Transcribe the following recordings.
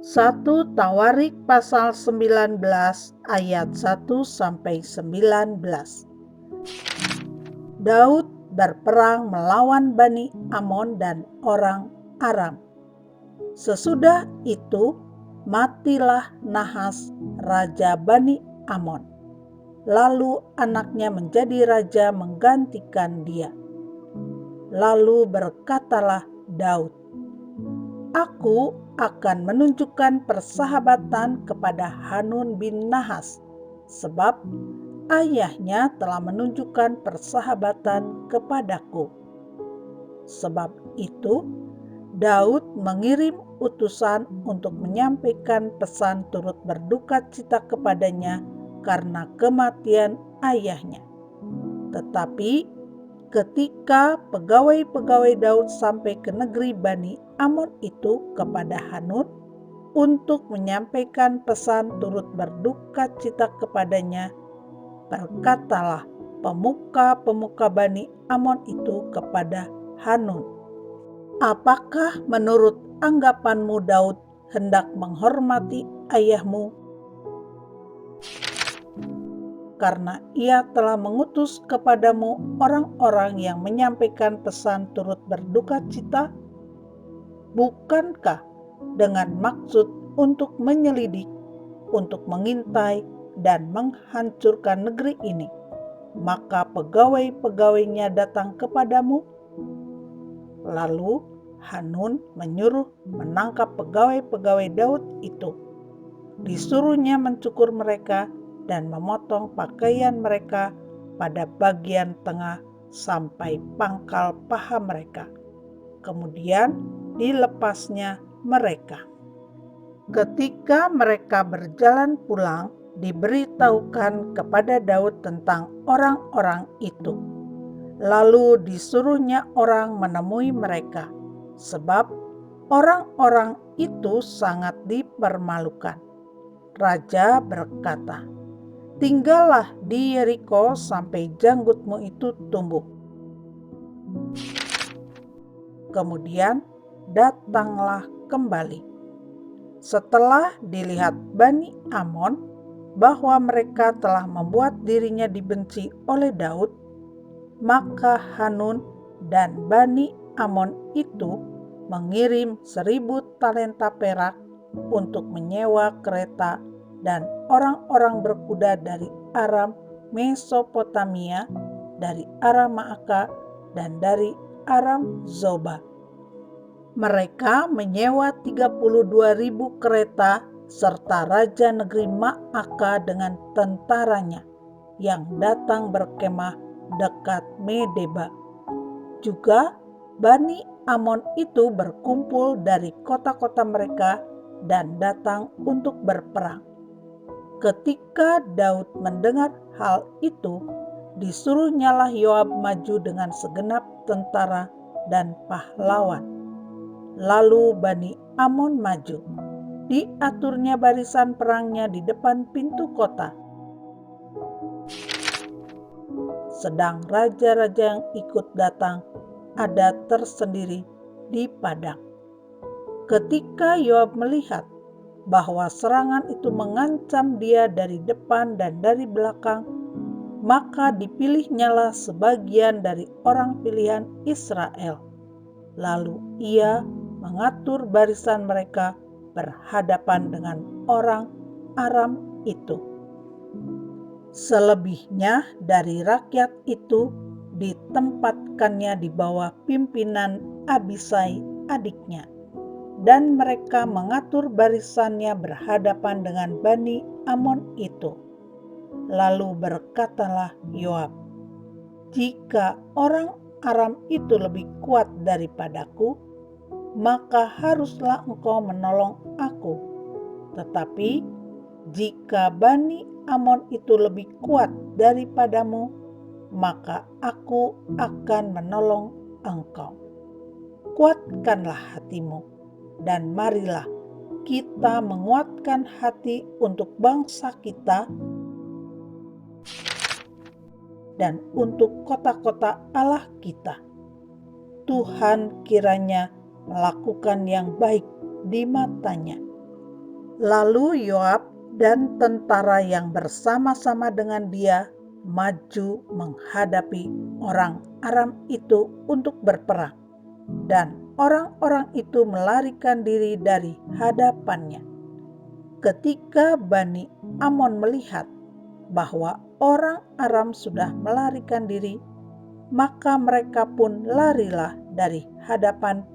1 Tawarik pasal 19 ayat 1 sampai 19. Daud berperang melawan Bani Amon dan orang Aram. Sesudah itu matilah Nahas raja Bani Amon. Lalu anaknya menjadi raja menggantikan dia. Lalu berkatalah Daud, "Aku akan menunjukkan persahabatan kepada Hanun bin Nahas, sebab ayahnya telah menunjukkan persahabatan kepadaku." Sebab itu, Daud mengirim utusan untuk menyampaikan pesan turut berduka cita kepadanya karena kematian ayahnya. Tetapi ketika pegawai-pegawai Daud sampai ke negeri Bani Amon itu kepada Hanun untuk menyampaikan pesan turut berduka cita kepadanya, berkatalah pemuka-pemuka Bani Amon itu kepada Hanun, "Apakah menurut anggapanmu Daud hendak menghormati ayahmu? Karena ia telah mengutus kepadamu orang-orang yang menyampaikan pesan turut berduka cita? Bukankah dengan maksud untuk menyelidik, untuk mengintai dan menghancurkan negeri ini, maka pegawai-pegawainya datang kepadamu?" Lalu Hanun menyuruh menangkap pegawai-pegawai Daud itu. Disuruhnya mencukur mereka dan memotong pakaian mereka pada bagian tengah sampai pangkal paha mereka. Kemudian dilepasnya mereka. Ketika mereka berjalan pulang, diberitahukan kepada Daud tentang orang-orang itu. Lalu disuruhnya orang menemui mereka, sebab orang-orang itu sangat dipermalukan. Raja berkata, "Tinggallah di Yeriko sampai janggutmu itu tumbuh." Kemudian datanglah kembali. Setelah dilihat Bani Amon bahwa mereka telah membuat dirinya dibenci oleh Daud, maka Hanun dan Bani Amon itu mengirim 1.000 talenta perak untuk menyewa kereta dan orang-orang berkuda dari Aram Mesopotamia, dari Aram Maaka, dan dari Aram Zoba. Mereka menyewa 32.000 kereta serta raja negeri Maaka dengan tentaranya yang datang berkemah dekat Medeba. Juga Bani Amon itu berkumpul dari kota-kota mereka dan datang untuk berperang. Ketika Daud mendengar hal itu, disuruhnyalah Yoab maju dengan segenap tentara dan pahlawan. Lalu Bani Amon maju. Diaturnya barisan perangnya di depan pintu kota. Sedang raja-raja yang ikut datang ada tersendiri di padang. Ketika Yoab melihat bahwa serangan itu mengancam dia dari depan dan dari belakang, maka dipilihnyalah sebagian dari orang pilihan Israel. Lalu ia mengatur barisan mereka berhadapan dengan orang Aram itu. Selebihnya dari rakyat itu ditempatkannya di bawah pimpinan Abisai adiknya, dan mereka mengatur barisannya berhadapan dengan Bani Amon itu. Lalu berkatalah Yoab, "Jika orang Aram itu lebih kuat daripadaku, maka haruslah engkau menolong aku. Tetapi jika Bani Amon itu lebih kuat daripadamu, maka aku akan menolong engkau. Kuatkanlah hatimu, dan marilah kita menguatkan hati untuk bangsa kita dan untuk kota-kota Allah kita. Tuhan kiranya melakukan yang baik di matanya." Lalu Yoab dan tentara yang bersama-sama dengan dia maju menghadapi orang Aram itu untuk berperang, dan orang-orang itu melarikan diri dari hadapannya. Ketika Bani Amon melihat bahwa orang Aram sudah melarikan diri, maka mereka pun larilah dari hadapan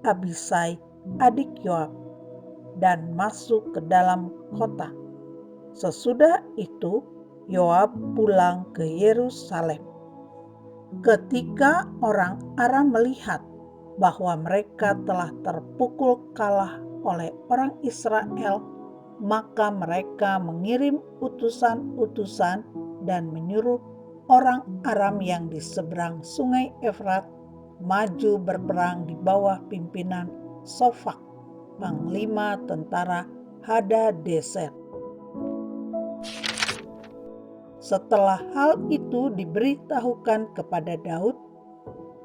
Abisai adik Yoab dan masuk ke dalam kota. Sesudah itu Yoab pulang ke Yerusalem. Ketika orang Aram melihat bahwa mereka telah terpukul kalah oleh orang Israel, maka mereka mengirim utusan-utusan dan menyuruh orang Aram yang di seberang sungai Efrat maju berperang di bawah pimpinan Sofak, panglima tentara Hadadezer. Setelah hal itu diberitahukan kepada Daud,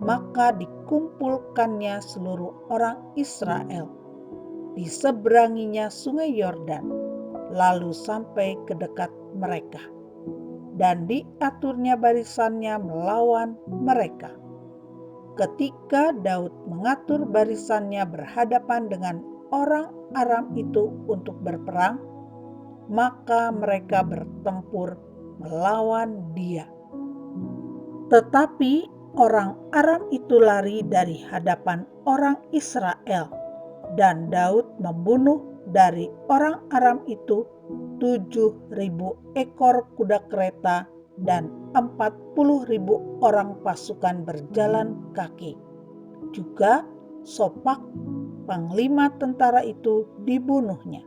maka dikumpulkannya seluruh orang Israel, diseberanginya sungai Yordan, lalu sampai ke dekat mereka, dan diaturnya barisannya melawan mereka. Ketika Daud mengatur barisannya berhadapan dengan orang Aram itu untuk berperang, maka mereka bertempur melawan dia. Tetapi orang Aram itu lari dari hadapan orang Israel, dan Daud membunuh dari orang Aram itu 7.000 ekor kuda kereta dan 40.000 orang pasukan berjalan kaki. Juga Sopak, panglima tentara itu, dibunuhnya.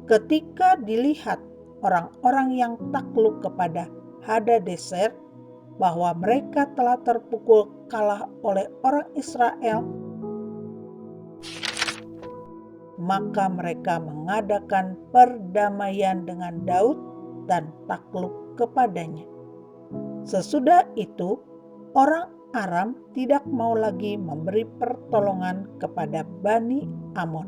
Ketika dilihat orang-orang yang takluk kepada Hadadezer bahwa mereka telah terpukul kalah oleh orang Israel, maka mereka mengadakan perdamaian dengan Daud dan takluk kepadanya. Sesudah itu, orang Aram tidak mau lagi memberi pertolongan kepada Bani Amon.